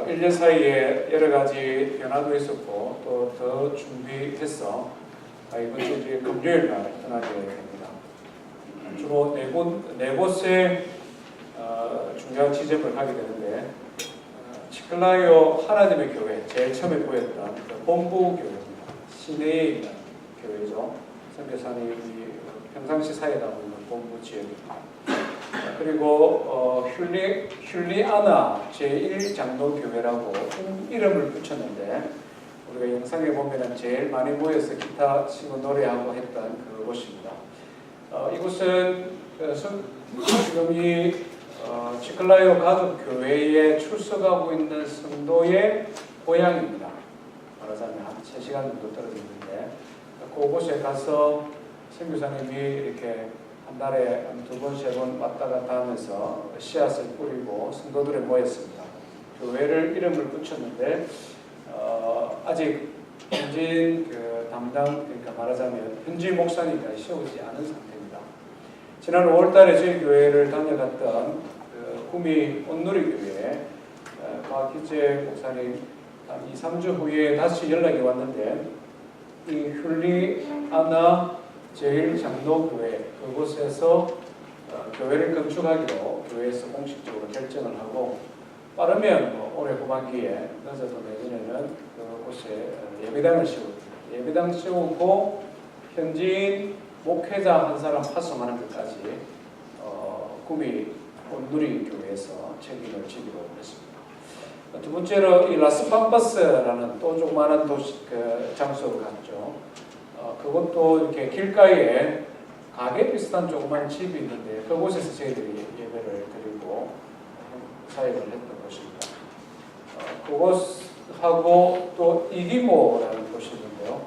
1년 사이에 여러 가지 변화도 있었고 또 더 준비해서 이번 주 금요일 날 떠나게 됩니다. 주로 네 곳에 중요한 지점을 하게 되는데 치클라요 하나님의 교회, 제일 처음에 보였던 본부 교회입니다. 시내에 있는 교회죠. 선교사님이 평상시 사역하고 있는 본부 지역입니다. 그리고 슐리아나 제1장로교회라고 이름을 붙였는데 우리가 영상에 보면 제일 많이 모여서 기타 치고 노래하고 했던 그곳입니다. 이곳은 지금 이 치클라요 가족교회에 출석하고 있는 성도의 고향입니다. 말하자면 한 3시간 정도 떨어져 있는데 그곳에 가서 선교사님이 이렇게 한 달에 한 2번, 3번 왔다 갔다 하면서 씨앗을 뿌리고 성도들이 모였습니다. 교회를 이름을 붙였는데 아직 현지인 담당, 그러니까 말하자면 현지 목사님까지 세우지 않은 상태입니다. 지난 5월달에 저희 교회를 다녀갔던 구미 온누리교회 박희재 목사님 한 2-3주 후에 다시 연락이 왔는데 이 훌리아나 제1장로교회 그곳에서 교회를 건축하기로 교회에서 공식적으로 결정을 하고 빠르면 올해 후반기에 늦어도 내년에는 그곳에 예배당을 세웁니다. 예배당 세우고 현지인 목회자 한 사람 파송하는 것까지 구미 온누리교회에서 책임을 지기로 했습니다. 두 번째로 이 라스팜파스라는 또 조그마한 도시 장소를 갔죠. 그것도 이렇게 길가에 가게 비슷한 조그만 집이 있는데 그곳에서 저희들이 예배를 드리고 사역을 했던 곳입니다. 그곳하고 또 이기모라는 곳이 있는데요.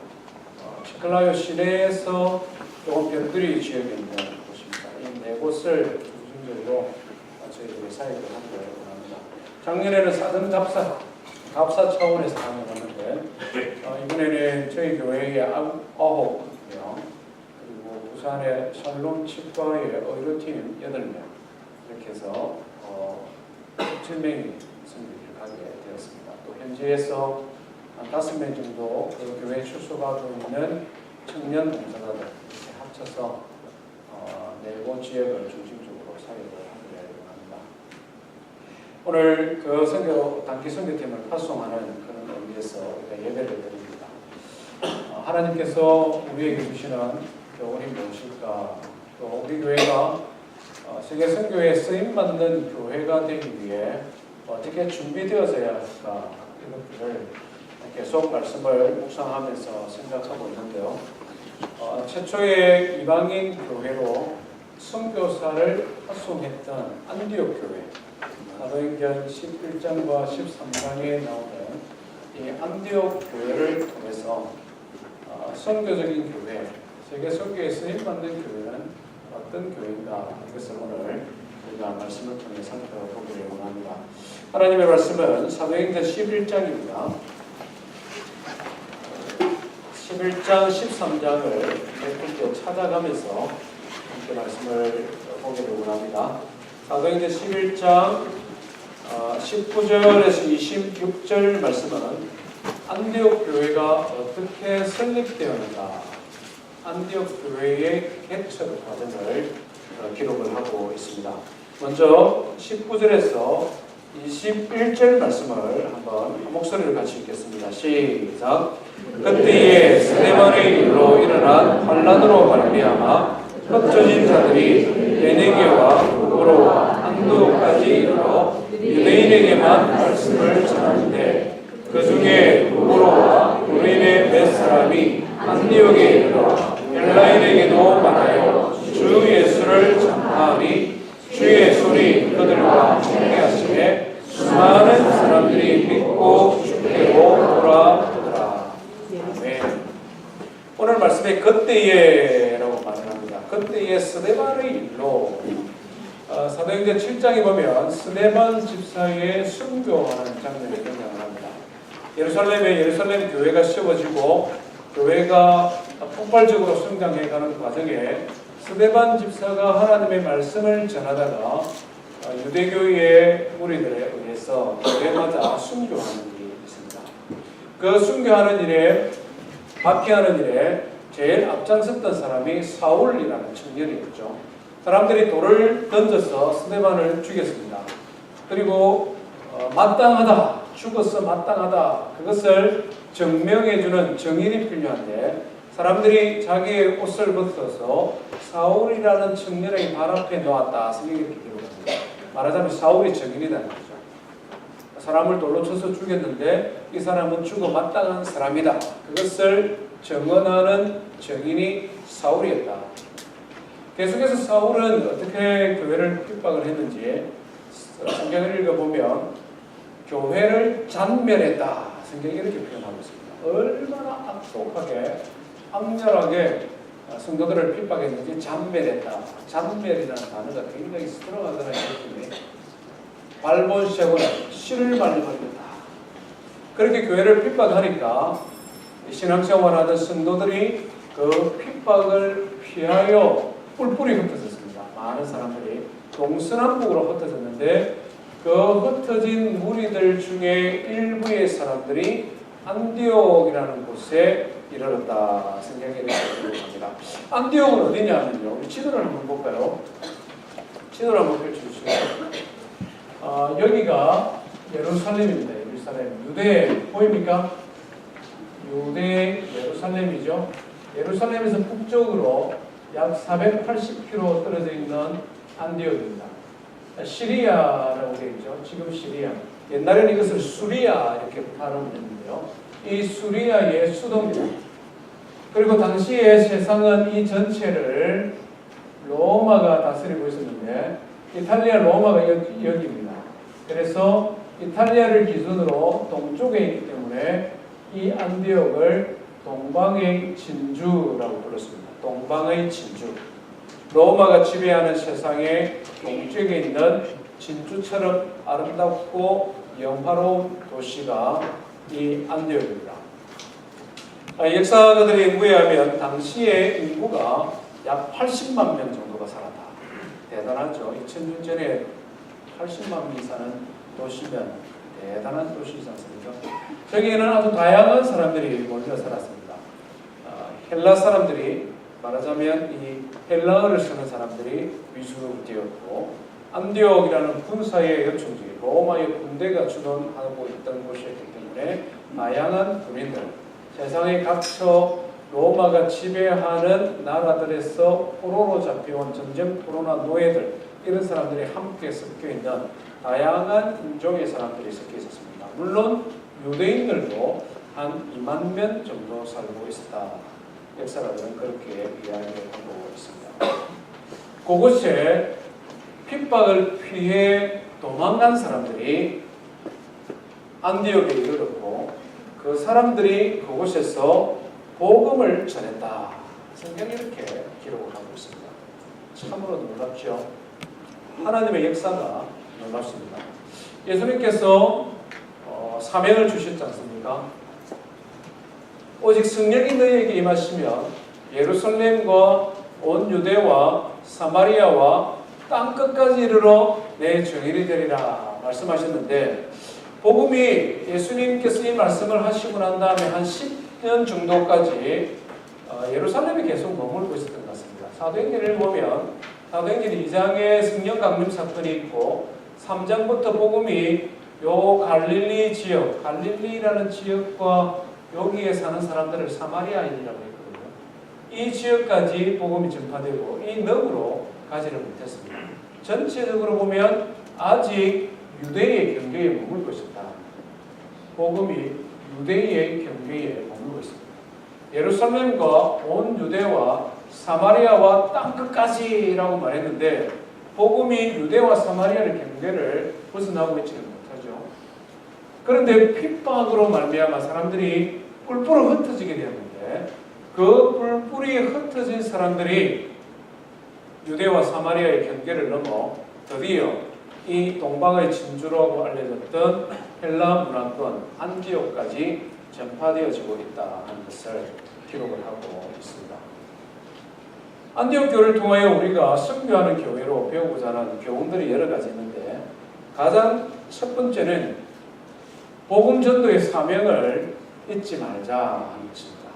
치클라요 시내에서 조금 변두리 지역에 있는 곳입니다. 이 네 곳을 중심적으로 저희들이 사역을 하기로 합니다. 작년에는 사전 답사 차원에서 다녀왔는데 이번에는 저희 교회의 9명 그리고 부산의 샬롬 치과의 의료팀 8명 이렇게 해서 7명이 선교를 가게 되었습니다. 또 현지에서 한 5명 정도 그 교회에 출석하고 있는 청년 봉사자들 이렇게 합쳐서 네곳 지역을 중심적으로 사역을 하기로 합니다. 오늘 그 단기 선교팀을 파송하는 그런 의미에서 우리가 예배를 드립니다. 하나님께서 우리에게 주시는 교훈이 무엇일까? 또 우리 교회가 세계 선교에 쓰임받는 교회가 되기 위해 어떻게 준비되어져야 할까? 이것들을 계속 말씀을 묵상하면서 생각하고 있는데요. 최초의 이방인 교회로 선교사를 파송했던 안디옥 교회, 사도행전 11장과 13장에 나오는 이 안디옥 교회를 통해서 선교적인 교회, 세계 선교에 쓰임받는 교회는 어떤 교회인가 이것을 오늘 우리가 말씀을 통해 살펴보기를 원합니다. 하나님의 말씀은 사도행전 11장입니다. 11장, 13장을 몇 찾아가면서 함께 말씀을 보기를 원합니다. 사도행전 11장 19절에서 26절 말씀은 안디옥 교회가 어떻게 설립되었는가, 안디옥 교회의 개척 과정을 기록을 하고 있습니다. 먼저 19절에서 21절 말씀을 한번 목소리를 같이 읽겠습니다. 시작. 그때에 스데반의 일로 일어난 환란으로 말미암아 흩어진 자들이 베네게와 구로와 안디옥까지 이르러 유대인에게만 말씀을 전하는데 그 중에 구로와 유대인의 몇 사람이 안디옥에 이르러 헬라인에게도 말하여 주 예수를 전하니 주의 손이 그들과 함께하심에 수많은 사람들이 믿고 주께로 돌아오더라. 아멘. 오늘 말씀에 그때에라고 말을 합니다. 그때에 스데반의 일로 사도행전 7장에 보면 스데반 집사의 순교하는 장면이 등장을 합니다. 예루살렘 교회가 세워지고 교회가 폭발적으로 성장해가는 과정에 스데반 집사가 하나님의 말씀을 전하다가 유대교의 무리들에 의해서 교회마다 순교하는 일이 있습니다. 그 순교하는 일에, 박해하는 일에 제일 앞장섰던 사람이 사울이라는 청년이었죠. 사람들이 돌을 던져서 스데반을 죽였습니다. 그리고 마땅하다, 죽어서 마땅하다, 그것을 증명해주는 증인이 필요한데 사람들이 자기의 옷을 벗어서 사울이라는 청년의 발 앞에 놓았다. 성경이 이렇게 기록합니다. 말하자면 사울이 증인이라는 거죠. 사람을 돌로 쳐서 죽였는데 이 사람은 죽어 마땅한 사람이다. 그것을 증언하는 증인이 사울이었다. 계속해서 사울은 어떻게 교회를 핍박을 했는지 성경을 읽어보면 교회를 잔멸했다. 성경이 이렇게 표현하고 있습니다. 얼마나 악독하게 악렬하게 성도들을 핍박했는지 잔멸했다. 잔멸이라는 단어가 굉장히 스트롱하다는 느낌이 발본색으로 씨를 말려버렸다. 그렇게 교회를 핍박하니까 신앙생활하던 성도들이 그 핍박을 피하여 뿔뿔이 흩어졌습니다. 많은 사람들이 동서남북으로 흩어졌는데 그 흩어진 무리들 중에 일부의 사람들이 안디옥이라는 곳에 이르렀다. 성경에 이렇게 기록합니다. 안디옥은 어디냐면요. 지도를 한번 볼까요? 지도를 한번 펼쳐주시죠. 여기가 예루살렘입니다. 예루살렘. 유대 보입니까? 유대 예루살렘이죠. 예루살렘에서 북쪽으로 약 480km 떨어져 있는 안디옥입니다. 시리아라고 되어 있죠. 지금 시리아. 옛날에는 이것을 수리아 이렇게 발음했는데요. 이 수리아의 수도입니다. 그리고 당시에 세상은 이 전체를 로마가 다스리고 있었는데 이탈리아 로마가 여기입니다. 그래서 이탈리아를 기준으로 동쪽에 있기 때문에 이 안디옥을 동방의 진주라고 불렀습니다. 동방의 진주. 로마가 지배하는 세상의 동쪽에 있는 진주처럼 아름답고 영화로운 도시가 이 안디옥입니다. 역사가들의 연구에 하면 당시의 인구가 약 80만 명 정도가 살았다. 대단하죠. 2000년 전에 80만 명이 사는 도시면 대단한 도시이지 않습니까? 저기에는 아주 다양한 사람들이 몰려 살았습니다. 헬라 사람들이 말하자면 이 헬라어를 쓰는 사람들이 위주되었고 안디옥이라는 군사의 요충지 로마의 군대가 주둔하고 있던 곳이었기 때문에 다양한 군인들 세상에 각처 로마가 지배하는 나라들에서 포로로 잡혀온 전쟁 포로나 노예들 이런 사람들이 함께 섞여 있는 다양한 인종의 사람들이 섞여 있었습니다. 물론 유대인들도 한 2만 명 정도 살고 있었다. 역사가들은 그렇게 이야기하고 있습니다. 그곳에 핍박을 피해 도망간 사람들이 안디옥에 이르렀고 그 사람들이 그곳에서 복음을 전했다. 성경이 이렇게 기록을 하고 있습니다. 참으로 놀랍죠. 하나님의 역사가 놀랍습니다. 예수님께서 사명을 주셨지 않습니까? 오직 성령이 너희에게 임하시면 예루살렘과 온 유대와 사마리아와 땅끝까지 이르러 내 증인이 되리라 말씀하셨는데 복음이 예수님께서 이 말씀을 하시고 난 다음에 한 10년 정도까지 예루살렘에 계속 머물고 있었던 것 같습니다. 사도행전을 보면 사도행전 2장에 성령 강림 사건이 있고 3장부터 복음이 요 갈릴리 지역, 갈릴리라는 지역과 여기에 사는 사람들을 사마리아인이라고 했거든요. 이 지역까지 복음이 전파되고 이 너으로 가지를 못했습니다. 전체적으로 보면 아직 유대의 경계에 머물고 있었다. 복음이 유대의 경계에 머물고 있습니다. 예루살렘과 온 유대와 사마리아와 땅끝까지라고 말했는데 복음이 유대와 사마리아의 경계를 벗어나고 있지는 못하죠. 그런데 핍박으로 말미암아 사람들이 뿔뿔이 흩어지게 되었는데 그 뿔뿔이 흩어진 사람들이 유대와 사마리아의 경계를 넘어 드디어 이 동방의 진주라고 알려졌던 헬라 문화권 안디옥까지 전파되어지고 있다는 것을 기록을 하고 있습니다. 안디옥 교회를 통하여 우리가 선교하는 교회로 배우고자 하는 교훈들이 여러 가지 있는데, 가장 첫 번째는 복음 전도의 사명을 잊지 말자 하는 것입니다.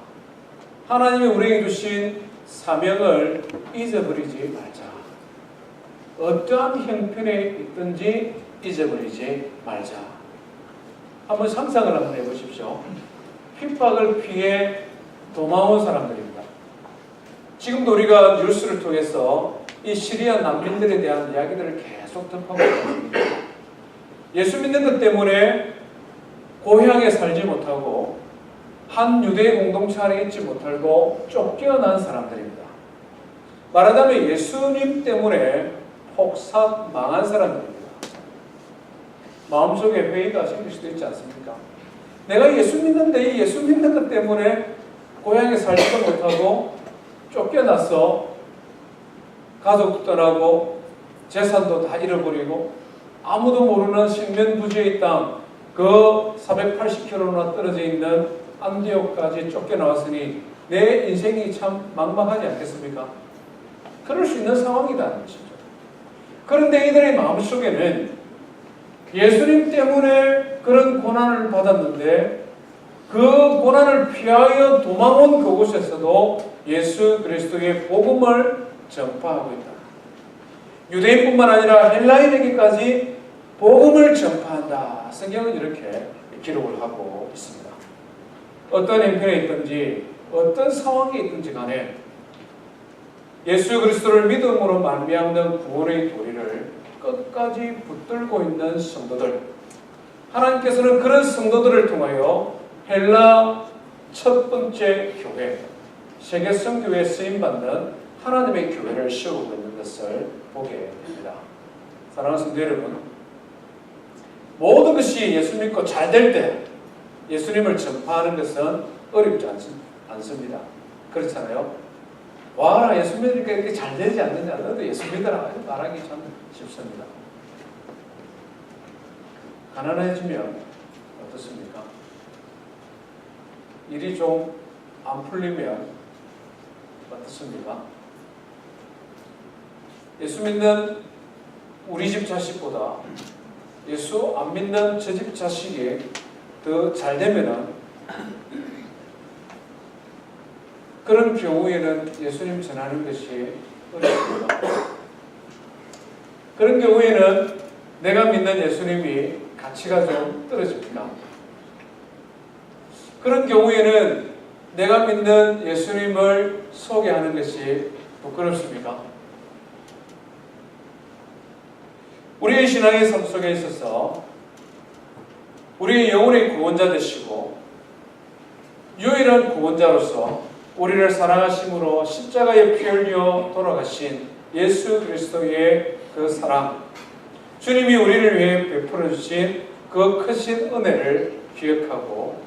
하나님이 우리에게 주신 사명을 잊어버리지 말자. 어떠한 형편에 있든지 잊어버리지 말자. 한번 상상을 한번 해보십시오. 핍박을 피해 도망온 사람들입니다. 지금도 우리가 뉴스를 통해서 이 시리아 난민들에 대한 이야기들을 계속 접하고 있습니다. 예수 믿는 것 때문에 고향에 살지 못하고 한 유대 공동체 안에 있지 못하고 쫓겨난 사람들입니다. 말하자면 예수님 때문에 폭삭 망한 사람들입니다. 마음속에 회의가 생길 수도 있지 않습니까? 내가 예수 믿는데 이 예수 믿는 것 때문에 고향에 살지도 못하고 쫓겨나서 가족도 떠나고 재산도 다 잃어버리고 아무도 모르는 식면부지의 땅, 그 480km나 떨어져 있는 안디옥까지 쫓겨나왔으니 내 인생이 참 막막하지 않겠습니까? 그럴 수 있는 상황이라는 것이죠. 그런데 이들의 마음속에는 예수님 때문에 그런 고난을 받았는데 그 고난을 피하여 도망온 그곳에서도 예수 그리스도의 복음을 전파하고 있다. 유대인뿐만 아니라 헬라인에게까지 복음을 전파한다. 성경은 이렇게 기록을 하고 있습니다. 어떤 형편에 있든지 어떤 상황에 있든지 간에 예수 그리스도를 믿음으로 말미암는 구원의 도리를 끝까지 붙들고 있는 성도들, 하나님께서는 그런 성도들을 통하여 헬라 첫 번째 교회, 세계 선교회에 쓰임받는 하나님의 교회를 세우고 있는 것을 보게 됩니다. 사랑하는 성도 여러분, 모든 것이 예수 믿고 잘 될 때 예수님을 전파하는 것은 어렵지 않습니다. 그렇잖아요. 와, 예수 믿으니까 이렇게 잘 되지 않느냐, 너도 예수 믿어라 말하기 참 쉽습니다. 가난해지면 어떻습니까? 일이 좀 안 풀리면 어떻습니까? 예수 믿는 우리 집 자식보다 예수 안 믿는 저 집 자식이 더 잘 되면은 그런 경우에는 예수님 전하는 것이 어렵습니다. 그런 경우에는 내가 믿는 예수님이 가치가 좀 떨어집니다. 그런 경우에는 내가 믿는 예수님을 소개하는 것이 부끄럽습니까? 우리의 신앙의 삶 속에 있어서 우리의 영혼의 구원자 되시고 유일한 구원자로서 우리를 사랑하심으로 십자가에 피 흘려 돌아가신 예수 그리스도의 그 사랑, 주님이 우리를 위해 베풀어 주신 그 크신 은혜를 기억하고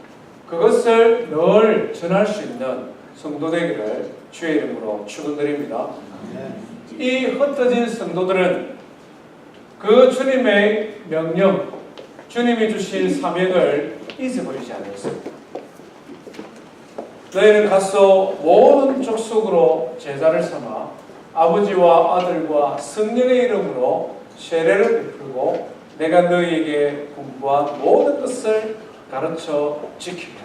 그것을 늘 전할 수 있는 성도 되기를 주의 이름으로 축원드립니다. 이 흩어진 성도들은 그 주님의 명령, 주님이 주신 사명을 잊어버리지 않았습니다. 너희는 가서 모든 족속으로 제자를 삼아 아버지와 아들과 성령의 이름으로 세례를 베풀고 내가 너희에게 공부한 모든 것을 가르쳐 지키라.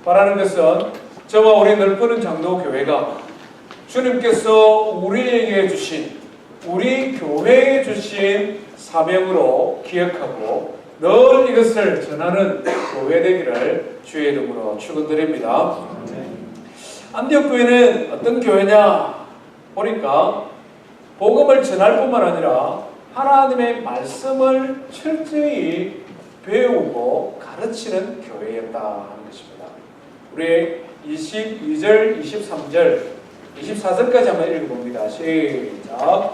바라는 것은 저와 우리 넓은 장로교회가 주님께서 우리에게 주신, 우리 교회에 주신 사명으로 기억하고 늘 이것을 전하는 교회 되기를 주의 이름으로 축원드립니다. 안디옥 교회는 어떤 교회냐 보니까 복음을 전할 뿐만 아니라 하나님의 말씀을 철저히 배우고 가르치는 교회였다 하는 것입니다. 우리 22절, 23절, 24절까지 한번 읽어봅니다. 시작.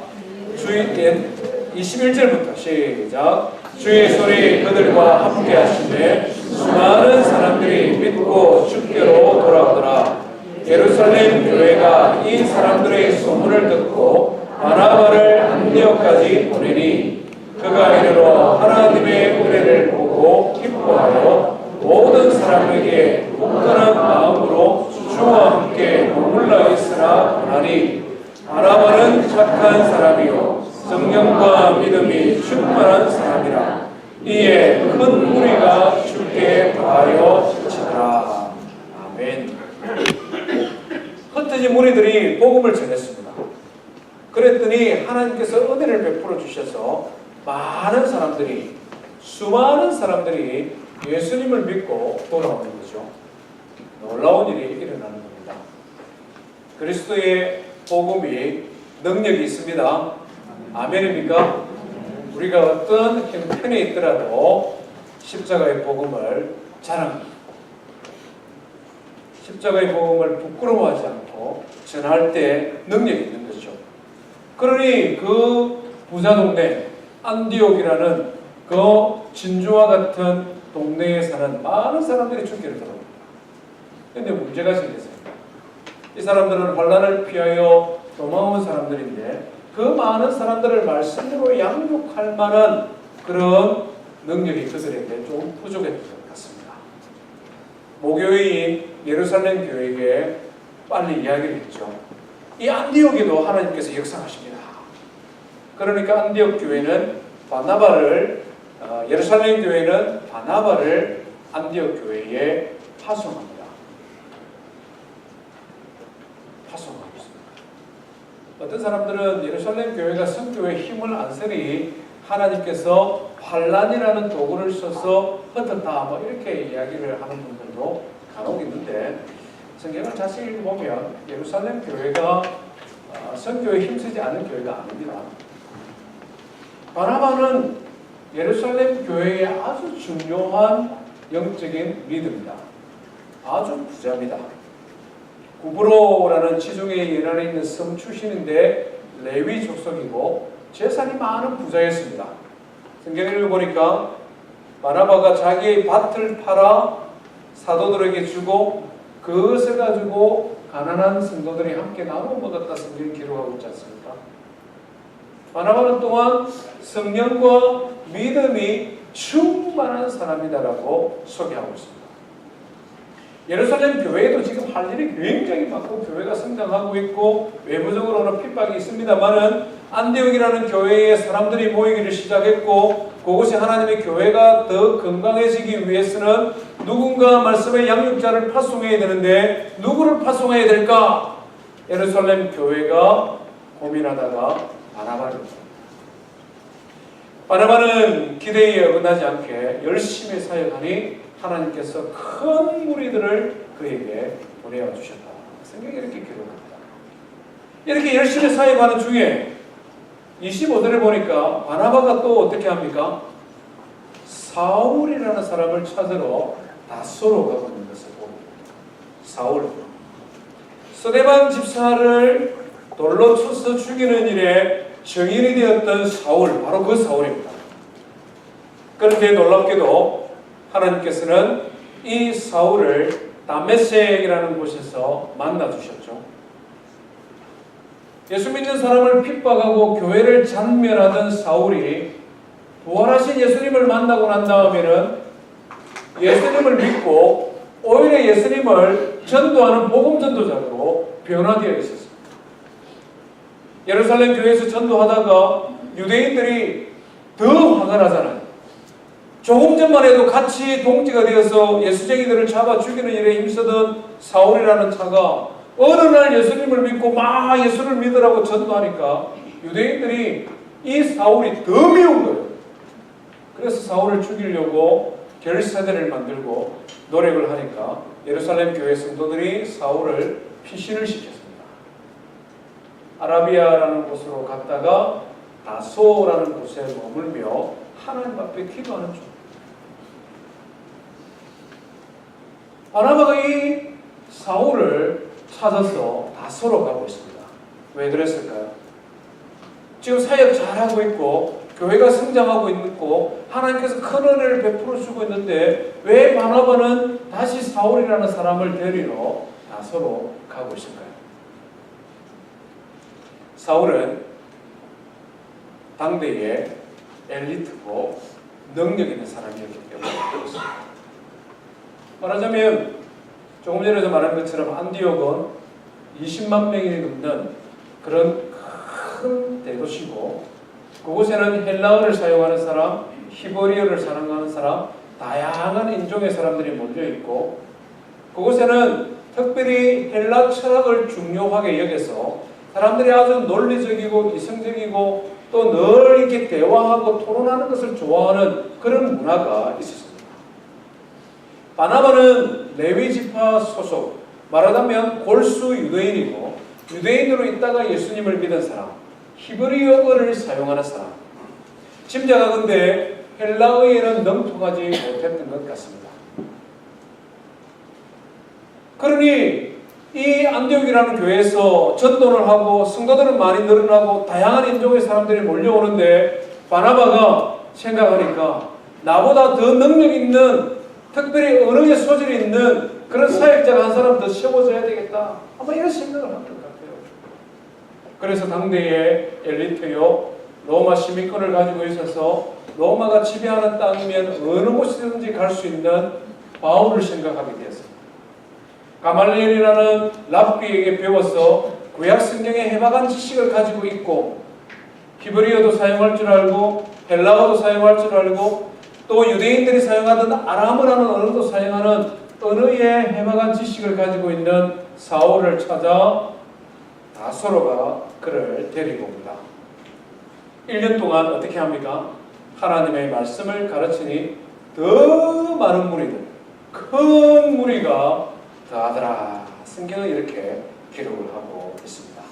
21절부터 시작. 주의 손이 그들과 함께 하시매 수많은 사람들이 믿고 주께로 돌아오더라. 예루살렘 교회가 이 사람들의 소문을 듣고 바나바를 안디옥까지 보내니 그가 이르러 하나님의 은혜를 보고 기뻐하여 모든 사람에게 굳건한 마음으로 주와 함께 머물러 있으라 하니 복음을 전했습니다. 그랬더니 하나님께서 은혜를 베풀어 주셔서 수많은 사람들이 예수님을 믿고 돌아오는 거죠. 놀라운 일이 일어나는 겁니다. 그리스도의 복음이 능력이 있습니다. 아멘입니까? 우리가 어떤 형편에 있더라도 십자가의 복음을 자랑합니다. 십자가의 복음을 부끄러워하지 않고 전할 때 능력이 있는 것이죠. 그러니 그 부자 동네 안디옥이라는 그 진주와 같은 동네에 사는 많은 사람들이 죽기를 들어옵니다. 그런데 문제가 생겼습니다. 이 사람들은 환난을 피하여 도망온 사람들인데 그 많은 사람들을 말씀으로 양육할 만한 그런 능력이 그들에게 좀 부족했던 것 같습니다. 모교회인 예루살렘 교회에게 빨리 이야기를 했죠. 이 안디옥에도 하나님께서 역사하십니다. 그러니까 안디옥 교회는 예루살렘 교회는 바나바를 안디옥 교회에 파송합니다. 파송하고 있습니다. 어떤 사람들은 예루살렘 교회가 성교의 힘을 안 쓰니 하나님께서 환난이라는 도구를 써서 흩었다 이렇게 이야기를 하는 분들도 간혹 있는데 성경을 자세히 보면 예루살렘 교회가 성교에 힘쓰지 않은 교회가 아닙니다. 바나바는 예루살렘 교회의 아주 중요한 영적인 리더입니다. 아주 부자입니다. 구브로라는 지중해 연안에 있는 섬 출신인데 레위 족속이고 재산이 많은 부자였습니다. 성경을 읽어보니까 바나바가 자기의 밭을 팔아 사도들에게 주고 그것을 가지고 가난한 성도들이 함께 나눠 먹었다 성경이 기록하고 있지 않습니까? 바나바는 또한 성령과 믿음이 충만한 사람이다라고 소개하고 있습니다. 예루살렘 교회에도 지금 할 일이 굉장히 많고 교회가 성장하고 있고 외부적으로는 핍박이 있습니다만은 안디옥이라는 교회에 사람들이 모이기를 시작했고 그곳에 하나님의 교회가 더 건강해지기 위해서는 누군가 말씀의 양육자를 파송해야 되는데 누구를 파송해야 될까? 예루살렘 교회가 고민하다가 바나바는 기대에 어긋나지 않게 열심히 사역하니 하나님께서 큰 무리들을 그에게 보내어 주셨다. 성경이 이렇게 기록합니다. 이렇게 열심히 사역하는 중에 25절에 보니까 바나바가 또 어떻게 합니까? 사울이라는 사람을 찾으러 다소로 가고 있는 것을 봅니다. 사울. 스데반 집사를 돌로 쳐서 죽이는 일에 증인이 되었던 사울, 바로 그 사울입니다. 그런데 놀랍게도 하나님께서는 이 사울을 다메섹이라는 곳에서 만나주셨죠. 예수 믿는 사람을 핍박하고 교회를 잔멸하던 사울이 부활하신 예수님을 만나고 난 다음에는 예수님을 믿고 오히려 예수님을 전도하는 복음 전도자로 변화되어 있었습니다. 예루살렘 교회에서 전도하다가 유대인들이 더 화가 나잖아요. 조금 전만 해도 같이 동지가 되어서 예수쟁이들을 잡아 죽이는 일에 힘쓰던 사울이라는 자가 어느 날 예수님을 믿고 막 예수를 믿으라고 전도하니까 유대인들이 이 사울이 더 미운 거예요. 그래서 사울을 죽이려고 결사대를 만들고 노력을 하니까 예루살렘 교회 성도들이 사울을 피신을 시켰습니다. 아라비아라는 곳으로 갔다가 다소라는 곳에 머물며 하나님 앞에 기도하는 중. 바나바가 이 사울을 찾아서 다소로 가고 있습니다. 왜 그랬을까요? 지금 사역 잘하고 있고 교회가 성장하고 있고 하나님께서 큰 은혜를 베풀어 주고 있는데 왜 바나바는 다시 사울이라는 사람을 데리러 다소로 가고 있을까요? 사울은 당대의 엘리트고 능력 있는 사람이었기 때문에 그렇습니다. 말하자면 조금 전에 말한 것처럼 안디옥은 20만 명이 넘는 그런 큰 대도시고 그곳에는 헬라어를 사용하는 사람, 히브리어를 사용하는 사람, 다양한 인종의 사람들이 몰려 있고 그곳에는 특별히 헬라 철학을 중요하게 여겨서 사람들이 아주 논리적이고 이성적이고 또 늘 이렇게 대화하고 토론하는 것을 좋아하는 그런 문화가 있었습니다. 바나바는 레위 지파 소속, 말하자면 골수 유대인이고 유대인으로 있다가 예수님을 믿은 사람, 히브리어를 사용하는 사람. 짐작하건대 헬라어에는 능통하지 못했던 것 같습니다. 그러니 이 안디옥이라는 교회에서 전도를 하고 성도들은 많이 늘어나고 다양한 인종의 사람들이 몰려오는데 바나바가 생각하니까 나보다 더 능력 있는 특별히 언어의 소질이 있는 그런 사역자가 한 사람 더 세워줘야 되겠다. 아마 이런 생각을 한 것 같아요. 그래서 당대의 엘리트요 로마 시민권을 가지고 있어서 로마가 지배하는 땅이면 어느 곳이든지 갈 수 있는 바울을 생각하게 되었습니다. 가말리엘이라는 랍비에게 배워서 구약 성경의 해박한 지식을 가지고 있고 히브리어도 사용할 줄 알고 헬라어도 사용할 줄 알고 또 유대인들이 사용하던 아람어라는 언어도 사용하는 언어의 해박한 지식을 가지고 있는 사울을 찾아 다소로가 그를 데리고 옵니다. 1년 동안 어떻게 합니까? 하나님의 말씀을 가르치니 더 많은 무리들, 큰 무리가 더하더라. 성경은 이렇게 기록을 하고 있습니다.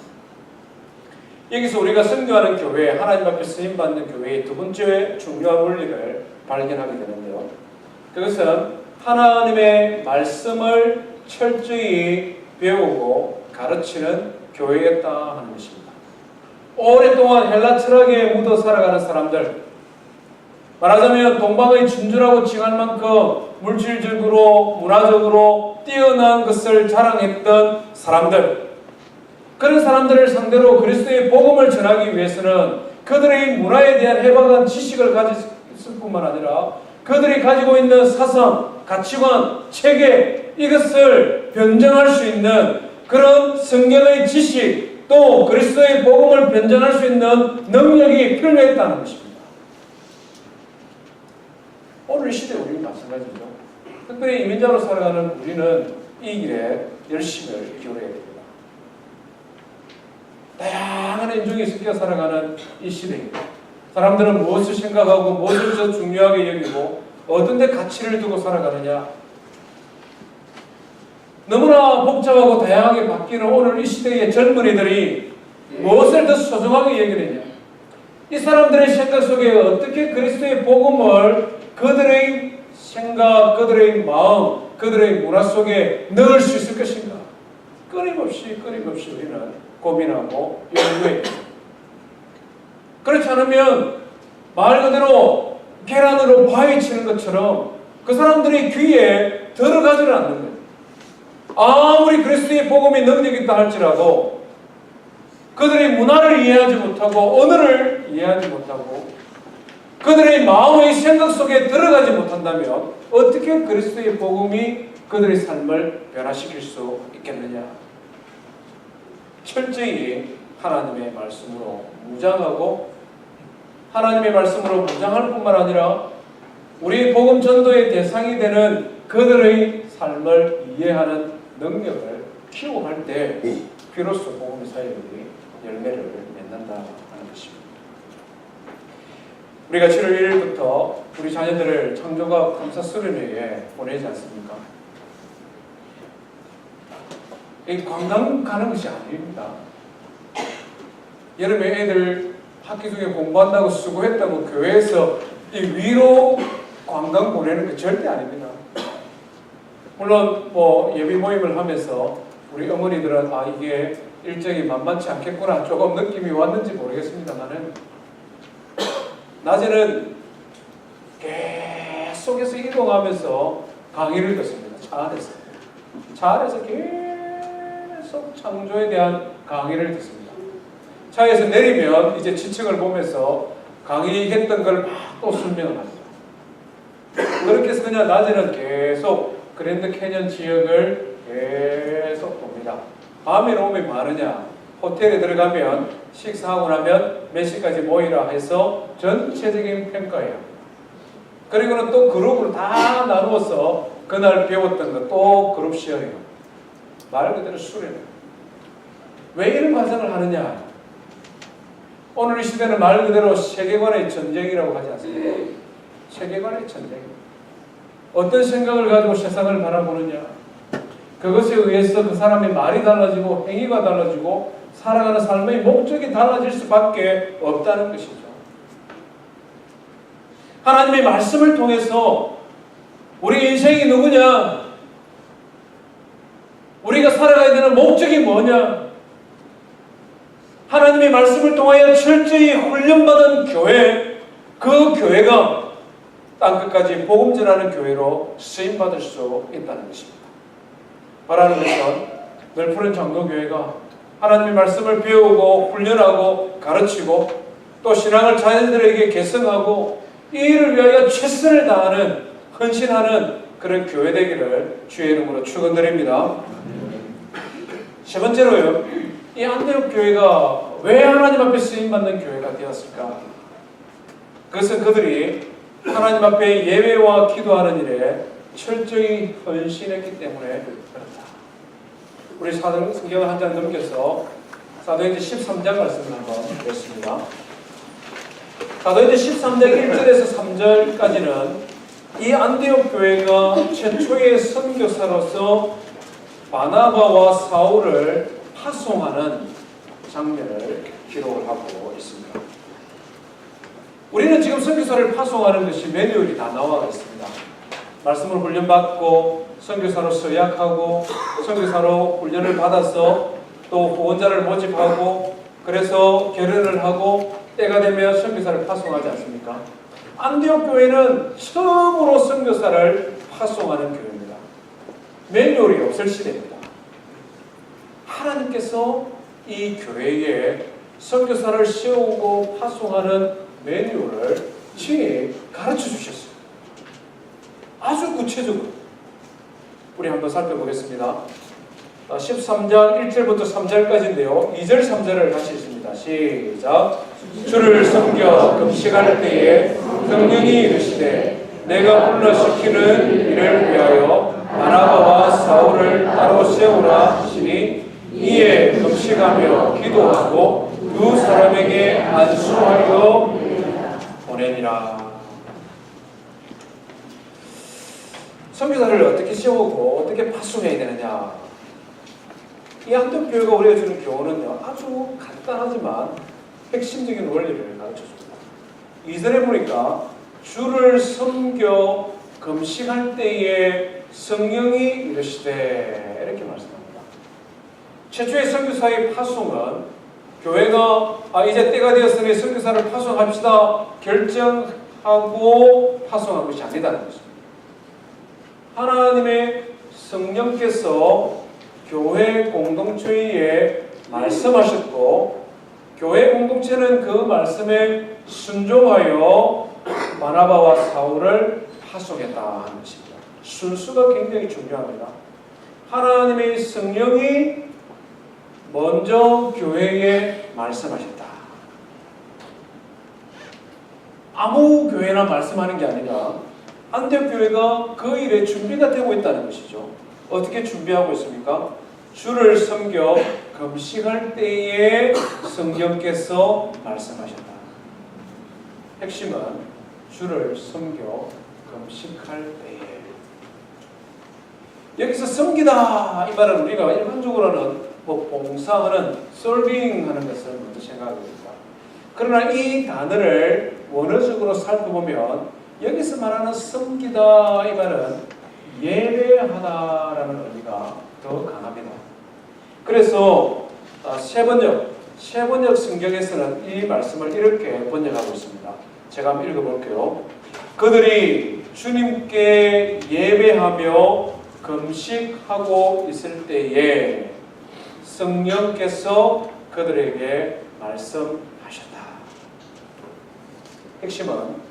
여기서 우리가 선교하는 교회, 하나님 앞에 쓰임받는 교회의 두 번째 중요한 원리를 발견하게 되는데요. 그것은 하나님의 말씀을 철저히 배우고 가르치는 교회였다 하는 것입니다. 오랫동안 헬라 철학에 묻어 살아가는 사람들, 말하자면 동방의 진주라고 칭할 만큼 물질적으로 문화적으로 뛰어난 것을 자랑했던 사람들, 그런 사람들을 상대로 그리스도의 복음을 전하기 위해서는 그들의 문화에 대한 해박한 지식을 가졌을 뿐만 아니라 그들이 가지고 있는 사상, 가치관, 체계, 이것을 변증할 수 있는 그런 성경의 지식, 또 그리스도의 복음을 변증할 수 있는 능력이 필요했다는 것입니다. 오늘 시대에 우리는 마찬가지죠. 특별히 이민자로 살아가는 우리는 이 길에 열심을 기울여야 됩니다. 다양한 인종이 섞여 살아가는 이 시대에 사람들은 무엇을 생각하고 무엇을 더 중요하게 여기고 어떤 데 가치를 두고 살아가느냐. 너무나 복잡하고 다양하게 바뀌는 오늘 이 시대의 젊은이들이 무엇을 더 소중하게 여기느냐. 이 사람들의 생각 속에 어떻게 그리스도의 복음을 그들의 생각, 그들의 마음, 그들의 문화 속에 넣을 수 있을 것인가? 끊임없이 우리는 고민하고 연구해야 됩니다. 그렇지 않으면 말 그대로 계란으로 바위 치는 것처럼 그 사람들의 귀에 들어가지를 않는 거예요. 아무리 그리스도의 복음이 능력이 있다 할지라도 그들의 문화를 이해하지 못하고 언어를 이해하지 못하고 그들의 마음의 생각 속에 들어가지 못한다면 어떻게 그리스도의 복음이 그들의 삶을 변화시킬 수 있겠느냐? 철저히 하나님의 말씀으로 무장하고 하나님의 말씀으로 무장할 뿐만 아니라 우리 복음 전도의 대상이 되는 그들의 삶을 이해하는 능력을 키워갈 때 비로소 복음의 사역이 열매를 맺는다 하는 것입니다. 우리가 7월 1일부터 우리 자녀들을 창조가 감사 수련회에 보내지 않습니까? 이 관광 가는 것이 아닙니다. 여름에 애들 학기 중에 공부한다고 수고했다고 교회에서 이 위로 관광 보내는 게 절대 아닙니다. 물론 예비 모임을 하면서 우리 어머니들은 이게 일정이 만만치 않겠구나 조금 느낌이 왔는지 모르겠습니다만은 낮에는 계속해서 이동하면서 강의를 듣습니다. 차 안에서 계속 창조에 대한 강의를 듣습니다. 차에서 내리면 이제 지층을 보면서 강의했던 걸 막 또 설명을 합니다. 그렇게 해서 그냥 낮에는 계속 그랜드 캐년 지역을 계속 봅니다. 밤에 오면 많으냐? 호텔에 들어가면 식사하고 나면 몇 시까지 모이라 해서 전체적인 평가예요. 그리고는 또 그룹으로 다 나누어서 그날 배웠던 거 또 그룹 시어링. 말 그대로 수련회. 왜 이런 과정을 하느냐? 오늘 이 시대는 말 그대로 세계관의 전쟁이라고 하지 않습니까? 세계관의 전쟁. 어떤 생각을 가지고 세상을 바라보느냐? 그것에 의해서 그 사람의 말이 달라지고 행위가 달라지고 살아가는 삶의 목적이 달라질 수밖에 없다는 것이죠. 하나님의 말씀을 통해서 우리 인생이 누구냐? 우리가 살아가야 되는 목적이 뭐냐? 하나님의 말씀을 통하여 철저히 훈련받은 교회, 그 교회가 땅끝까지 복음 전하는 교회로 쓰임받을 수 있다는 것입니다. 바라는 것은 늘 푸른 장로교회가 하나님의 말씀을 배우고 훈련하고 가르치고 또 신앙을 자녀들에게 계승하고 이 일을 위하여 최선을 다하는 헌신하는 그런 교회 되기를 주의 이름으로 축원드립니다. 세 번째로요, 이 안디옥 교회가 왜 하나님 앞에 쓰임받는 교회가 되었을까? 그것은 그들이 하나님 앞에 예배와 기도하는 일에 철저히 헌신했기 때문에 그렇다. 우리 성경을 한 장 넘겨서 사도행전 13장 말씀을 한번 보겠습니다. 사도행전 13장 1절에서 3절까지는 이 안디옥 교회가 최초의 선교사로서 바나바와 사울을 파송하는 장면을 기록을 하고 있습니다. 우리는 지금 선교사를 파송하는 것이 매뉴얼이 다 나와 있습니다. 말씀을 훈련받고 선교사로 서약하고 선교사로 훈련을 받아서 또 후원자를 모집하고 그래서 결혼을 하고 때가 되면 선교사를 파송하지 않습니까? 안디옥 교회는 처음으로 선교사를 파송하는 교회입니다. 매뉴얼이 없을 시대입니다. 하나님께서 이 교회에 선교사를 세우고 파송하는 매뉴얼을 친히 가르쳐 주셨어요. 아주 구체적으로. 우리 한번 살펴보겠습니다. 13장 1절부터 3절까지인데요. 2절 3절을 같이 읽습니다. 시작. 주를 섬겨 금식할 때에 성령이 이르시되 내가 불러시키는 일을 위하여 바나바와 사울을 따로 세우라 하시니 이에 금식하며 기도하고 두 사람에게 안수하여 보내니라. 선교사를 어떻게 세우고 어떻게 파송해야 되느냐? 이 안디옥 교회가 우리가 주는 교훈은요, 아주 간단하지만 핵심적인 원리를 가르쳐줍니다. 2절에 보니까 주를 섬겨 금식할 때에 성령이 이르시되 이렇게 말씀합니다. 최초의 선교사의 파송은 교회가 이제 때가 되었으니 선교사를 파송합시다 결정하고 파송한 것이 아니다는 것입니다. 하나님의 성령께서 교회 공동체에 말씀하셨고 교회 공동체는 그 말씀에 순종하여 바나바와 사울을 파송했다 하는 것입니다. 순수가 굉장히 중요합니다. 하나님의 성령이 먼저 교회에 말씀하셨다. 아무 교회나 말씀하는 게 아니라 안디옥 교회가 그 일에 준비가 되고 있다는 것이죠. 어떻게 준비하고 있습니까? 주를 섬겨 금식할 때에 성령께서 말씀하셨다. 핵심은 주를 섬겨 금식할 때에. 여기서 섬기다 이 말은 우리가 일반적으로는 봉사하는, 서빙하는 것을 먼저 생각하게 됩니다. 그러나 이 단어를 원어적으로 살펴보면 여기서 말하는 섬기다 이 말은 예배하다라는 의미가 더 강합니다. 그래서 세번역 성경에서는 이 말씀을 이렇게 번역하고 있습니다. 제가 한번 읽어볼게요. 그들이 주님께 예배하며 금식하고 있을 때에 성령께서 그들에게 말씀하셨다. 핵심은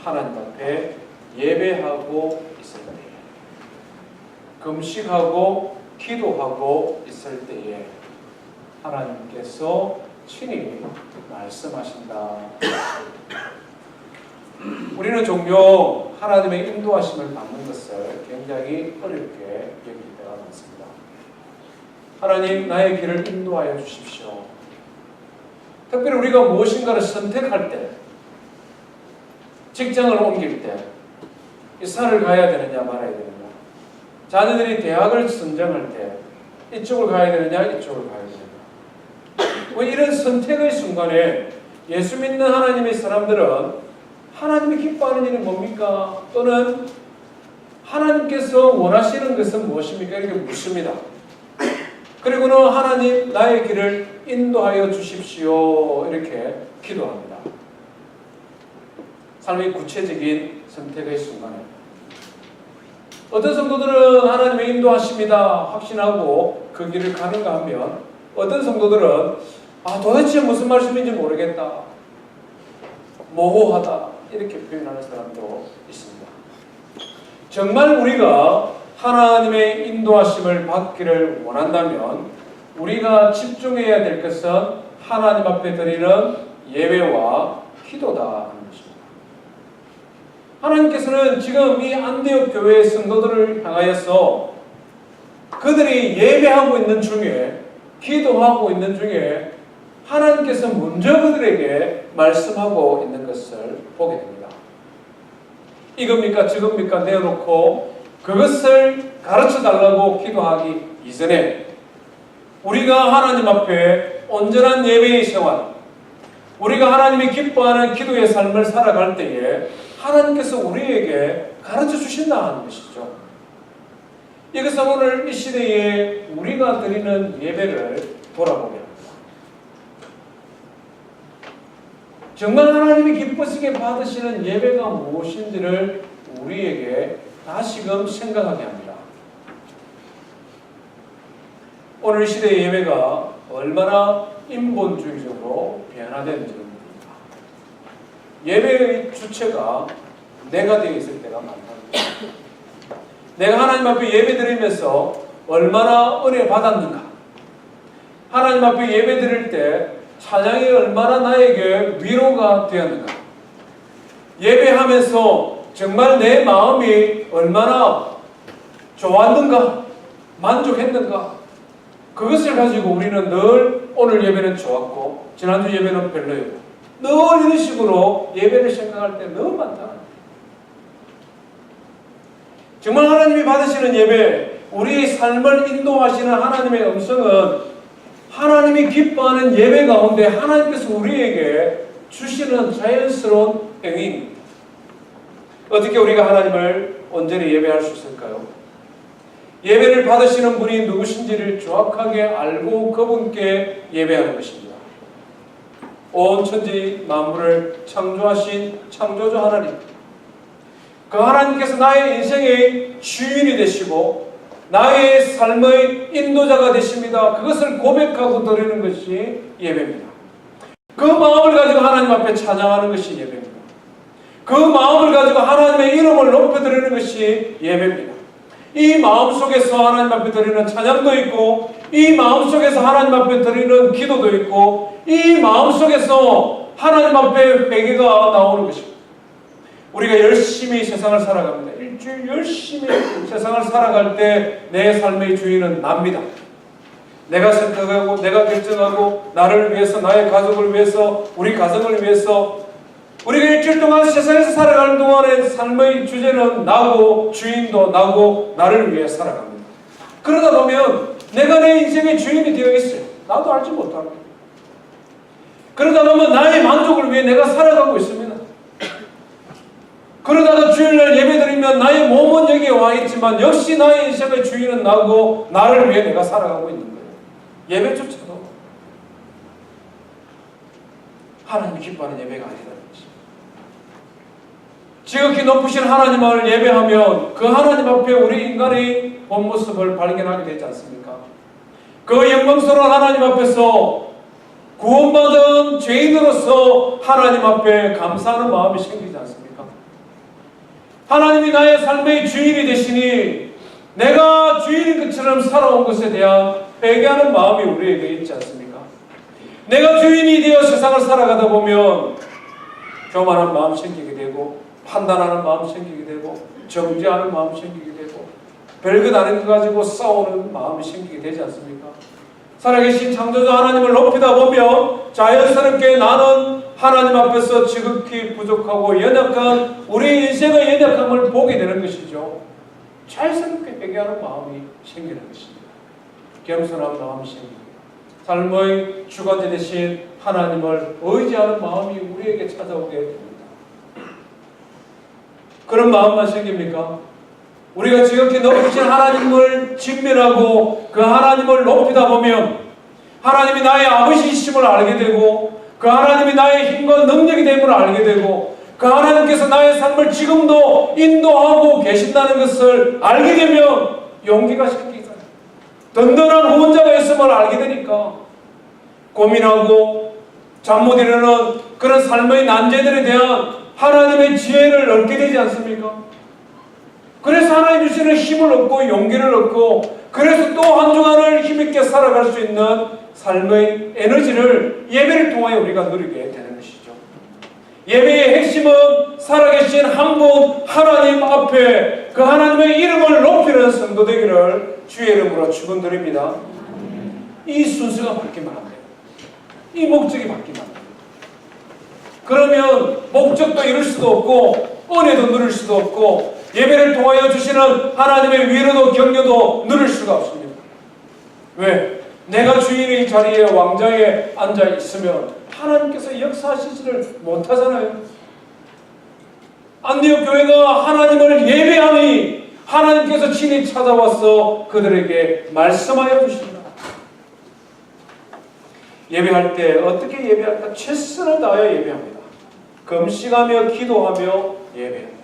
하나님 앞에 예배하고 있을 때에, 금식하고 기도하고 있을 때에 하나님께서 친히 말씀하신다. 우리는 종종 하나님의 인도하심을 받는 것을 굉장히 어렵게 여길 때가 많습니다. 하나님 나의 길을 인도하여 주십시오. 특별히 우리가 무엇인가를 선택할 때, 직장을 옮길 때, 이 산을 가야 되느냐 말아야 되느냐, 자녀들이 대학을 선정할 때 이쪽을 가야 되느냐 이쪽을 가야 되느냐, 뭐 이런 선택의 순간에 예수 믿는 하나님의 사람들은 하나님이 기뻐하는 일은 뭡니까? 또는 하나님께서 원하시는 것은 무엇입니까? 이렇게 묻습니다. 그리고는 하나님 나의 길을 인도하여 주십시오 이렇게 기도합니다. 삶의 구체적인 선택의 순간에 어떤 성도들은 하나님의 인도하십니다 확신하고 그 길을 가는가 하면, 어떤 성도들은 도대체 무슨 말씀인지 모르겠다, 모호하다 이렇게 표현하는 사람도 있습니다. 정말 우리가 하나님의 인도하심을 받기를 원한다면 우리가 집중해야 될 것은 하나님 앞에 드리는 예배와 기도다 하는 것입니다. 하나님께서는 지금 이 안디옥 교회의 성도들을 향하여서 그들이 예배하고 있는 중에, 기도하고 있는 중에 하나님께서 먼저 그들에게 말씀하고 있는 것을 보게 됩니다. 이겁니까 저겁니까 내어놓고 그것을 가르쳐달라고 기도하기 이전에 우리가 하나님 앞에 온전한 예배의 생활, 우리가 하나님이 기뻐하는 기도의 삶을 살아갈 때에 하나님께서 우리에게 가르쳐 주신다 하는 것이죠. 이것은 오늘 이 시대에 우리가 드리는 예배를 돌아보게 합니다. 정말 하나님이 기쁘시게 받으시는 예배가 무엇인지를 우리에게 다시금 생각하게 합니다. 오늘 시대의 예배가 얼마나 인본주의적으로 변화되는지를 봅니다. 예배의 주체가 내가 되어 있을 때가 많답니다. 내가 하나님 앞에 예배 드리면서 얼마나 은혜 받았는가, 하나님 앞에 예배 드릴 때 찬양이 얼마나 나에게 위로가 되었는가, 예배하면서 정말 내 마음이 얼마나 좋았는가, 만족했는가, 그것을 가지고 우리는 늘 오늘 예배는 좋았고 지난주 예배는 별로였고 늘 이런 식으로 예배를 생각할 때 너무 많다. 정말 하나님이 받으시는 예배, 우리의 삶을 인도하시는 하나님의 음성은 하나님이 기뻐하는 예배 가운데 하나님께서 우리에게 주시는 자연스러운 행위입니다. 어떻게 우리가 하나님을 온전히 예배할 수 있을까요? 예배를 받으시는 분이 누구신지를 정확하게 알고 그분께 예배하는 것입니다. 온 천지 만물을 창조하신 창조주 하나님, 그 하나님께서 나의 인생의 주인이 되시고 나의 삶의 인도자가 되십니다. 그것을 고백하고 드리는 것이 예배입니다. 그 마음을 가지고 하나님 앞에 찬양하는 것이 예배입니다. 그 마음을 가지고 하나님의 이름을 높여드리는 것이 예배입니다. 이 마음속에서 하나님 앞에 드리는 찬양도 있고, 이 마음속에서 하나님 앞에 드리는 기도도 있고, 이 마음속에서 하나님 앞에 회개가 나오는 것입니다. 우리가 열심히 세상을 살아갑니다. 일주일 열심히 세상을 살아갈 때 내 삶의 주인은 납니다. 내가 선택하고 내가 결정하고 나를 위해서, 나의 가족을 위해서, 우리 가정을 위해서 우리가 일주일 동안 세상에서 살아가는 동안의 삶의 주제는 나고 주인도 나고 나를 위해 살아갑니다. 그러다 보면 내가 내 인생의 주인이 되어 있어요. 나도 알지 못합니다. 그러다 보면 나의 만족을 위해 내가 살아가고 있습니다. 그러다가 주일날 예배드리면 나의 몸은 여기에 와 있지만 역시 나의 인생의 주인은 나고 나를 위해 내가 살아가고 있는 거예요. 예배조차도 하나님이 기뻐하는 예배가 아니라는 것입니다. 지극히 높으신 하나님을 예배하면 그 하나님 앞에 우리 인간의 본 모습을 발견하게 되지 않습니까? 그 영광스러운 하나님 앞에서 구원받은 죄인으로서 하나님 앞에 감사하는 마음이 생기지 않습니까? 하나님이 나의 삶의 주인이 되시니 내가 주인인 것처럼 살아온 것에 대한 회개하는 마음이 우리에게 있지 않습니까? 내가 주인이 되어 세상을 살아가다 보면 교만한 마음 생기게 되고, 판단하는 마음 생기게 되고, 정죄하는 마음 생기게 되고, 별것 아닌 거 가지고 싸우는 마음이 생기게 되지 않습니까? 살아계신 창조주 하나님을 높이다 보면 자연스럽게 나는 하나님 앞에서 지극히 부족하고 연약한 우리 인생의 연약함을 보게 되는 것이죠. 자연스럽게 회개하는 마음이 생기는 것입니다. 겸손한 마음이 생깁니다. 삶의 주관자 되신 하나님을 의지하는 마음이 우리에게 찾아오게 됩니다. 그런 마음만 생깁니까? 우리가 지극히 높으신 하나님을 직면하고 그 하나님을 높이다 보면 하나님이 나의 아버지이심을 알게 되고 그 하나님이 나의 힘과 능력이 됨을 알게 되고 그 하나님께서 나의 삶을 지금도 인도하고 계신다는 것을 알게 되면 용기가 생기잖아요. 든든한 후원자가 있음을 알게 되니까 고민하고 잠 못 이루는 그런 삶의 난제들에 대한 하나님의 지혜를 얻게 되지 않습니까? 그래서 하나님 주시는 힘을 얻고 용기를 얻고 그래서 또 한 주간을 힘있게 살아갈 수 있는 삶의 에너지를 예배를 통하여 우리가 누리게 되는 것이죠. 예배의 핵심은 살아계신 한 분 하나님 앞에 그 하나님의 이름을 높이는 성도 되기를 주의 이름으로 축원드립니다. 이 순서가 바뀌면 안 돼요. 이 목적이 바뀌면 안 돼요. 그러면 목적도 이룰 수도 없고 은혜도 누릴 수도 없고 예배를 통하여 주시는 하나님의 위로도 격려도 누릴 수가 없습니다. 왜? 내가 주인의 이 자리에 왕좌에 앉아 있으면 하나님께서 역사하시지를 못하잖아요. 안디옥 교회가 하나님을 예배하니 하나님께서 친히 찾아와서 그들에게 말씀하여 주십니다. 예배할 때 어떻게 예배할까? 최선을 다하여 예배합니다. 금식하며 기도하며 예배합니다.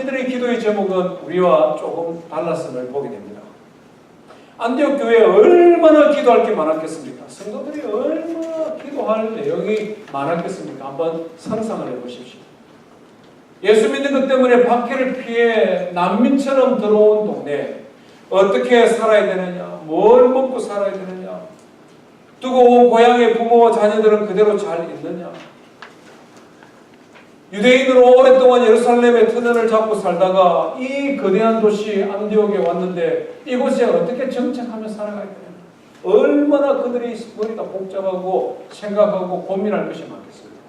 이들의 기도의 제목은 우리와 조금 달랐음을 보게 됩니다. 안디옥 교회에 얼마나 기도할 게 많았겠습니까? 성도들이 얼마나 기도할 내용이 많았겠습니까? 한번 상상을 해보십시오. 예수 믿는 것 때문에 박해를 피해 난민처럼 들어온 동네 어떻게 살아야 되느냐? 뭘 먹고 살아야 되느냐? 두고 온 고향의 부모와 자녀들은 그대로 잘 있느냐? 유대인으로 오랫동안 예루살렘의 터전을 잡고 살다가 이 거대한 도시 안디옥에 왔는데 이곳에 어떻게 정착하며 살아가야 되냐? 얼마나 그들이 머리가 복잡하고 생각하고 고민할 것이 많겠습니까?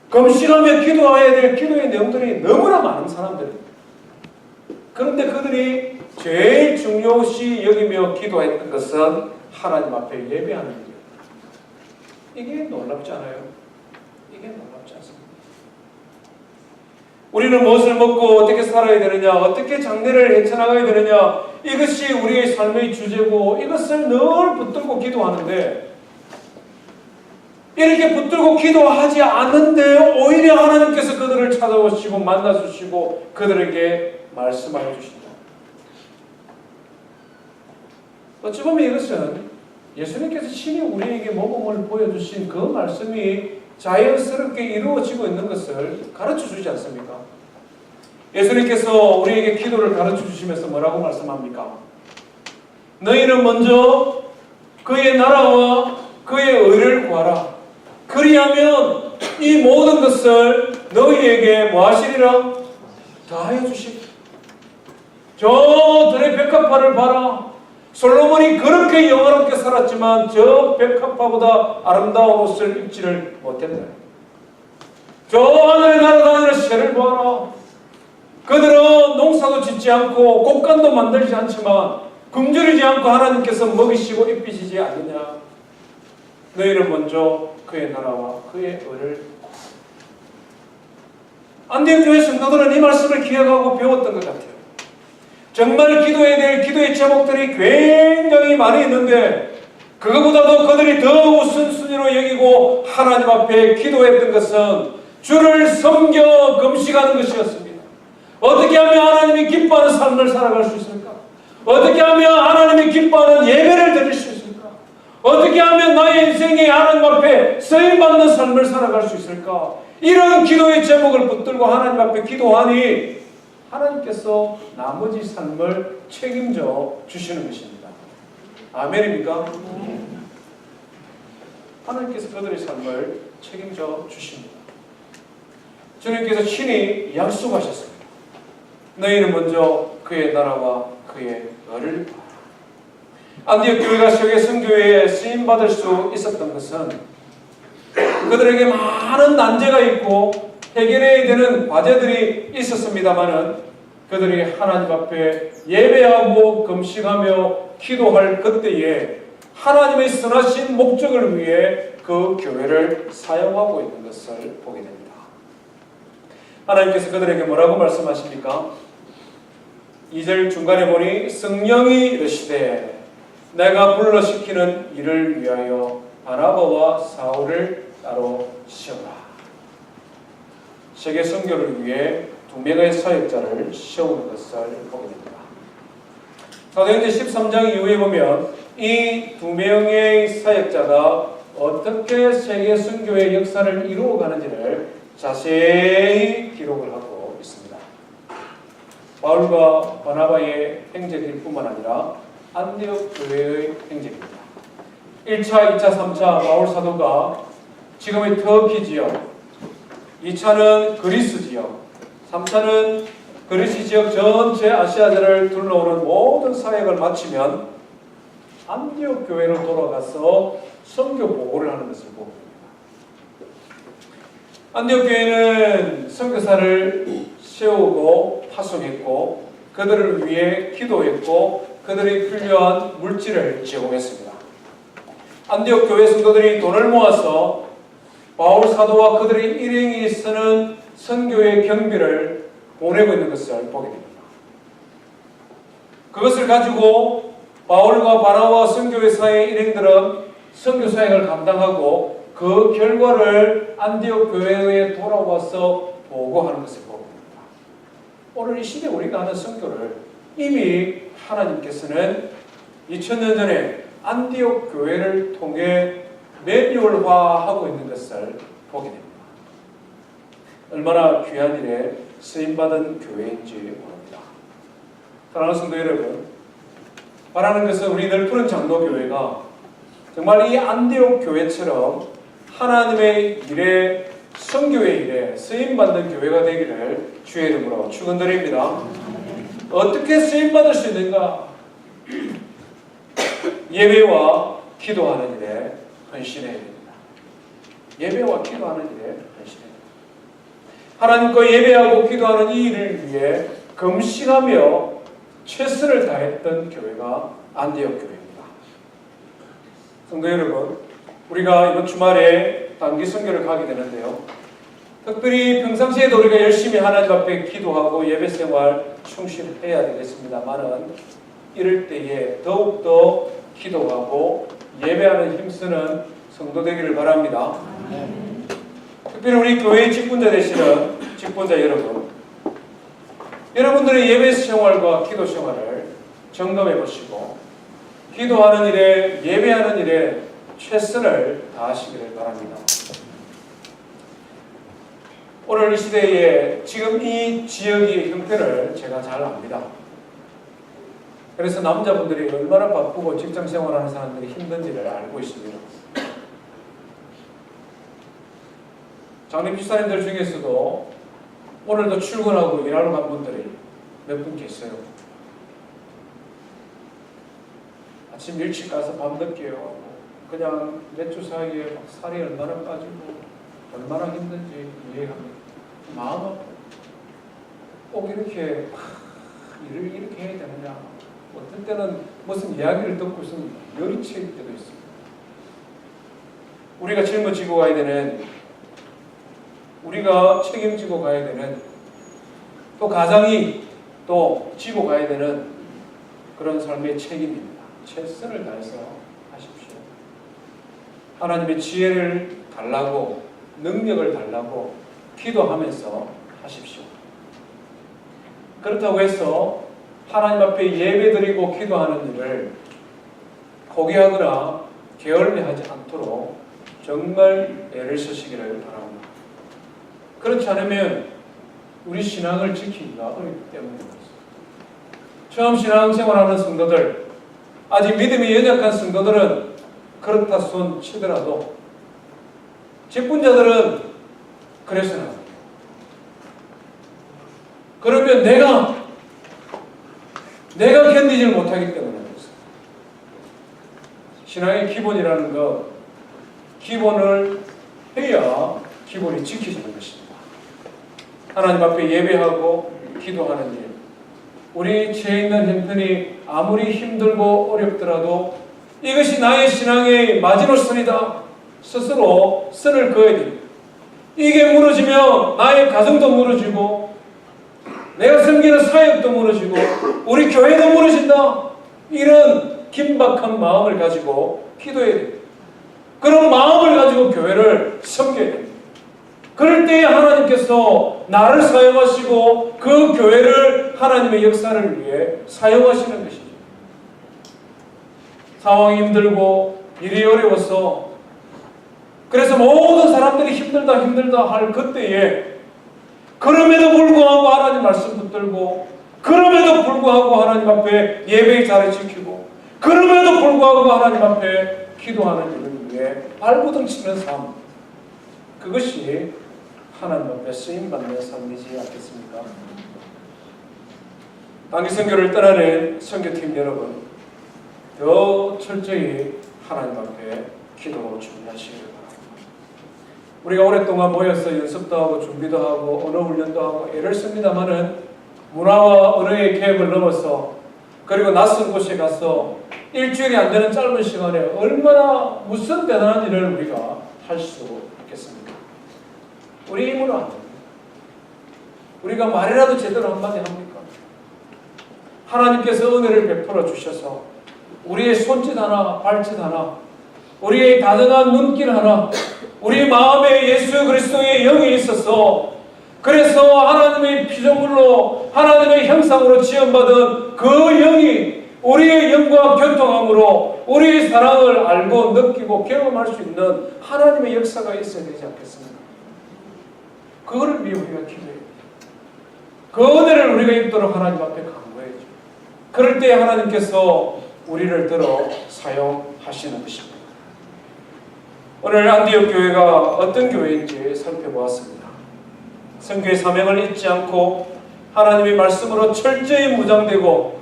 금식하며 기도해야 될 기도의 내용들이 너무나 많은 사람들입니다. 그런데 그들이 제일 중요시 여기며 기도했던 것은 하나님 앞에 예배하는 일이에요. 이게 놀랍지 않아요? 이게 놀랍지 않습니다. 우리는 무엇을 먹고 어떻게 살아야 되느냐, 어떻게 장래를 헤쳐나가야 되느냐, 이것이 우리의 삶의 주제고 이것을 늘 붙들고 기도하는데 이렇게 붙들고 기도하지 않는데 오히려 하나님께서 그들을 찾아오시고 만나주시고 그들에게 말씀하여 주신다. 어찌 보면 이것은 예수님께서 친히 우리에게 모범을 보여주신 그 말씀이 자연스럽게 이루어지고 있는 것을 가르쳐주지 않습니까? 예수님께서 우리에게 기도를 가르쳐주시면서 뭐라고 말씀합니까? 너희는 먼저 그의 나라와 그의 의를 구하라. 그리하면 이 모든 것을 너희에게 뭐 하시리라? 다하여 주시리라. 저 들의 백합화를 봐라. 솔로몬이 그렇게 영화롭게 살았지만 저 백합화보다 아름다운 옷을 입지를 못했다. 저 하늘에 날아다니는 새를 보아라. 그들은 농사도 짓지 않고 곡간도 만들지 않지만 굶주리지 않고 하나님께서 먹이시고 입히시지 않느냐. 너희는 먼저 그의 나라와 그의 의를. 안디옥 교회 성도들은 이 말씀을 기억하고 배웠던 것 같아요. 정말 기도해야 될 기도의 제목들이 굉장히 많이 있는데 그것보다도 그들이 더 우선순위로 여기고 하나님 앞에 기도했던 것은 주를 섬겨 금식하는 것이었습니다. 어떻게 하면 하나님이 기뻐하는 삶을 살아갈 수 있을까? 어떻게 하면 하나님이 기뻐하는 예배를 드릴 수 있을까? 어떻게 하면 나의 인생에 하나님 앞에 쓰임받는 삶을 살아갈 수 있을까? 이런 기도의 제목을 붙들고 하나님 앞에 기도하니 하나님께서 나머지 삶을 책임져 주시는 것입니다. 아멘입니까? 하나님께서 그들의 삶을 책임져 주십니다. 주님께서 친히 약속하셨습니다. 너희는 먼저 그의 나라와 그의 의를 구하라. 안디옥 교회가 세계 선교회에 쓰임받을 수 있었던 것은 그들에게 많은 난제가 있고 해결해야 되는 과제들이 있었습니다마는 그들이 하나님 앞에 예배하고 금식하며 기도할 그때에 하나님의 선하신 목적을 위해 그 교회를 사용하고 있는 것을 보게 됩니다. 하나님께서 그들에게 뭐라고 말씀하십니까? 2절 중간에 보니 성령이 이르시되 내가 불러시키는 일을 위하여 바나바와 사울을 따로 세우라. 세계 선교를 위해 2명의 사역자를 세우는 것을 보게 됩니다. 사도행전 13장 이후에 보면 이 2명의 사역자가 어떻게 세계 선교의 역사를 이루어가는지를 자세히 기록을 하고 있습니다. 바울과 바나바의 행적일 뿐만 아니라 안디옥 교회의 행적입니다. 1차, 2차, 3차 바울 사도가 지금의 터키 지역, 2차는 그리스 지역, 3차는 그리스 지역 전체 아시아대를 둘러오는 모든 사역을 마치면 안디옥 교회로 돌아가서 선교 보고를 하는 것을 보고 있습니다. 안디옥 교회는 선교사를 세우고 파송했고 그들을 위해 기도했고 그들이 필요한 물질을 제공했습니다. 안디옥 교회 성도들이 돈을 모아서 바울 사도와 그들의 일행이 쓰는 선교의 경비를 보내고 있는 것을 보게 됩니다. 그것을 가지고 바울과 바나바와 선교회사의 일행들은 선교 사역을 감당하고 그 결과를 안디옥 교회에 돌아와서 보고하는 것을 보게 됩니다. 오늘 이 시대에 우리가 하는 선교를 이미 하나님께서는 2000년 전에 안디옥 교회를 통해 매뉴얼화하고 있는 것을 보게 됩니다. 얼마나 귀한 일에 쓰임받은 교회인지 모릅니다. 사랑하는 성도 여러분, 바라는 것은 우리 넓은 장로교회가 정말 이 안디옥 교회처럼 하나님의 일에, 선교의 일에 쓰임받는 교회가 되기를 주의 이름으로 축원드립니다. 어떻게 쓰임받을 수 있는가? 예배와 기도하는 일에 헌신해야 됩니다. 예배와 기도하는 일에 헌신해야 됩니다. 하나님과 예배하고 기도하는 이 일을 위해 금식하며 최선을 다했던 교회가 안디옥 교회입니다. 성도 여러분, 우리가 이번 주말에 단기 선교를 가게 되는데요. 특별히 평상시에도 우리가 열심히 하나님 앞에 기도하고 예배 생활 충실해야 되겠습니다만은 이럴 때에 더욱더 기도하고 예배하는 힘쓰는 성도 되기를 바랍니다. 특별히 우리 교회의 직분자 되시는 직분자 여러분, 여러분들의 예배 생활과 기도 생활을 점검해 보시고 기도하는 일에, 예배하는 일에 최선을 다하시기를 바랍니다. 오늘 이 시대에 지금 이 지역의 형태를 제가 잘 압니다. 그래서 남자분들이 얼마나 바쁘고 직장 생활하는 사람들이 힘든지를 알고 있습니다. 장례 집사님들 중에서도 오늘도 출근하고 일하러 간 분들이 몇 분 계세요. 아침 일찍 가서 밤 늦게 오고 그냥 몇 주 사이에 막 살이 얼마나 빠지고 얼마나 힘든지 이해합니다. 마음 아프고 꼭 이렇게 일을 이렇게 해야 되느냐. 어떤 때는 무슨 이야기를 듣고 있으면 열이 채일 때도 있습니다. 우리가 짊어지고 가야 되는, 우리가 책임지고 가야 되는, 또 가장이 또 지고 가야 되는 그런 삶의 책임입니다. 최선을 다해서 하십시오. 하나님의 지혜를 달라고, 능력을 달라고 기도하면서 하십시오. 그렇다고 해서 하나님 앞에 예배드리고 기도하는 일을 포기하거나 게을리하지 않도록 정말 애를 쓰시기를 바랍니다. 그렇지 않으면 우리 신앙을 지키기가 어렵기 때문입니다. 처음 신앙생활하는 성도들, 아직 믿음이 연약한 성도들은 그렇다 손 치더라도 직분자들은 그래서는 안 돼요. 그러면 내가 견디질 못하기 때문에 그렇습니다. 신앙의 기본이라는 것, 기본을 해야 기본이 지켜지는 것입니다. 하나님 앞에 예배하고 기도하는 일, 우리 죄 있는 형편이 아무리 힘들고 어렵더라도 이것이 나의 신앙의 마지노선이다. 스스로 선을 그어야 됩니다. 이게 무너지면 나의 가정도 무너지고 내가 섬기는 사역도 무너지고 우리 교회도 무너진다. 이런 긴박한 마음을 가지고 기도해야 됩니다. 그런 마음을 가지고 교회를 섬겨야 됩니다. 그럴 때에 하나님께서 나를 사용하시고 그 교회를 하나님의 역사를 위해 사용하시는 것이죠. 상황이 힘들고 일이 어려워서 그래서 모든 사람들이 힘들다 할 그때에 그럼에도 불구하고 하나님 말씀 붙들고 그럼에도 불구하고 하나님 앞에 예배의 자리 지키고 그럼에도 불구하고 하나님 앞에 기도하는 일을 위해 발버둥 치는 삶, 그것이 하나님 앞에 쓰임받는 삶이지 않겠습니까? 단기 선교를 떠나는 선교팀 여러분, 더 철저히 하나님 앞에 기도로 준비하시기 바랍니다. 우리가 오랫동안 모여서 연습도 하고 준비도 하고 언어 훈련도 하고 애를 씁니다마는 문화와 언어의 갭을 넘어서 그리고 낯선 곳에 가서 일주일이 안 되는 짧은 시간에 얼마나 무슨 대단한 일을 우리가 할 수 있겠습니까? 우리 힘으로 안 됩니다. 우리가 말이라도 제대로 한마디 합니까? 하나님께서 은혜를 베풀어 주셔서 우리의 손짓 하나, 발짓 하나, 우리의 다정한 눈길 하나, 우리 마음에 예수 그리스도의 영이 있어서 그래서 하나님의 피조물로 하나님의 형상으로 지음받은 그 영이 우리의 영과 교통함으로 우리의 사랑을 알고 느끼고 경험할 수 있는 하나님의 역사가 있어야 되지 않겠습니까? 그거를 위해 우리가 기도해야 돼요. 그 은혜를 우리가 입도록 하나님 앞에 간구해야죠. 그럴 때 하나님께서 우리를 들어 사용하시는 것입니다. 오늘 안디옥 교회가 어떤 교회인지 살펴보았습니다. 선교의 사명을 잊지 않고 하나님의 말씀으로 철저히 무장되고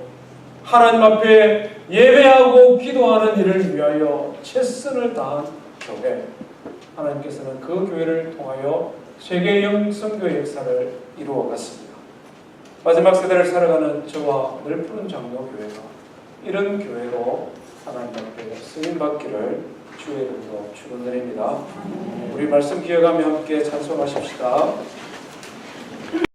하나님 앞에 예배하고 기도하는 일을 위하여 최선을 다한 교회, 하나님께서는 그 교회를 통하여 세계형 선교의 역사를 이루어갔습니다. 마지막 세대를 살아가는 저와 늘푸른 장로교회가 이런 교회로 하나님 앞에 쓰임받기를 주의 이름으로 축원드립니다. 우리 말씀 기억하며 함께 찬송하십시다.